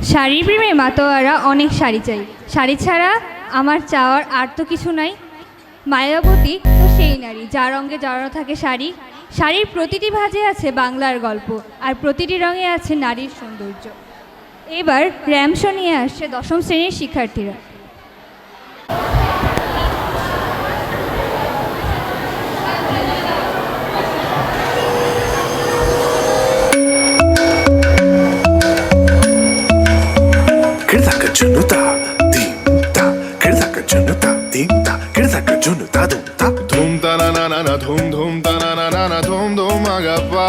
শাড়ির প্রেমে মাতোয়ারা অনেক শাড়ি চাই, শাড়ি ছাড়া আমার চাওয়ার আর তো কিছু নাই। মায়াবতী তো সেই নারী যার রঙে জড়ানো থাকে শাড়ি। শাড়ির প্রতিটি ভাঁজে আছে বাংলার গল্প, আর প্রতিটি রঙে আছে নারীর সৌন্দর্য। এবার র্যামশো নিয়ে আসছে দশম শ্রেণীর শিক্ষার্থীরা। Dhum ta na na na na dhum dhum ta na na na na dhum dhum agappa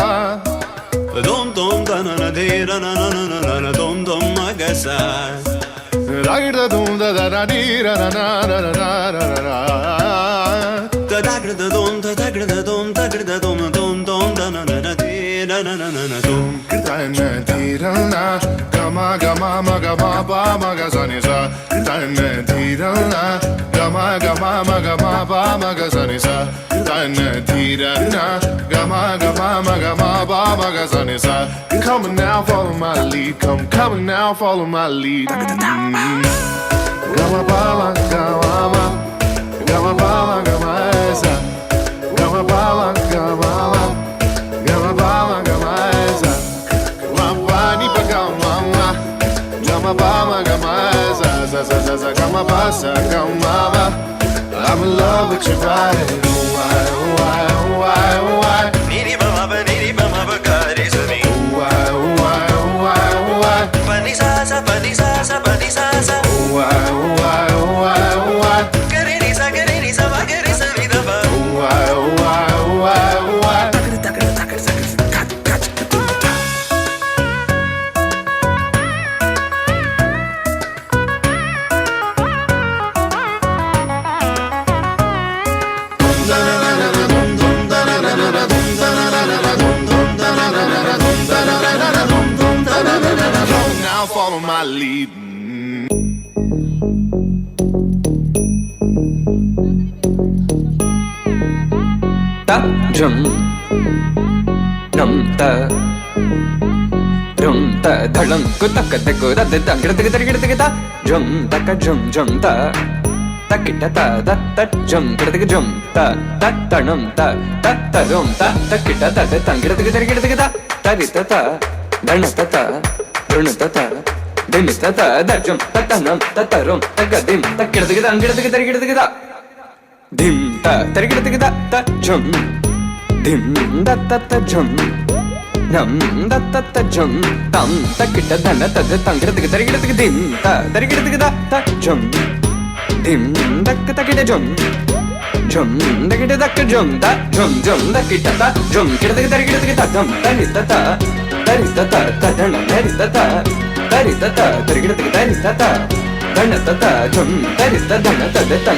Dum dum da na na de ra na na na na na dum dum agasa Ragir da dhum da da da di ra na na na na na na na da da gra da dum da da gra da dum da gra da dum dum dum da na na na de ra na na na na dum Kirta na di ra na Gama gama ma gama ba ma ga sa ni sa Kirta na di ra na Gama gama ma gama ba ma ga sa ni sa Kirta na di ra na Gama gama ma gama ba ma ga sa ni sa Come on now, follow my lead. Come on now, follow my lead. Gama ba ma gama ma Gama ba ma gama sa Gama ba ma gama ma Gama ba ma gama sa Gama ni pa gama ma Gama ba ma gama sa sa sa sa sa Gama ba sa gama ma I'm in love with your body. Oh why, oh why, oh why, oh why Niri ba ma ba ka re sa ni Oh why, oh why, oh why, oh why pa ni sa sa pa ni sa sa pa ni sa sa Oh why, oh why, oh why, oh why ka re ni sa ba ka re sa ni da ba Oh why, oh why, oh why, oh why Now follow my lead. Ta jum nam ta rum ta dhalam ko tak tak ko da da gira gira ta jum ta ka jum ta ta kita ta da ta jum gira jum ta ta nam ta rum ta kita ta da gira ta ta ri ta dana ta run ta dim ta da jum ta nam ta rum ta ga dim ta gira ta dim ta gira ta jum dim da ta jum nam da ta jum tam ta kita dana ta da gira dim ta gira ta jum dim da kita jum da kita jum da kita ta jum gira ta dum ta ni ta ta dana ta gira ta dana ta jum ta dana ta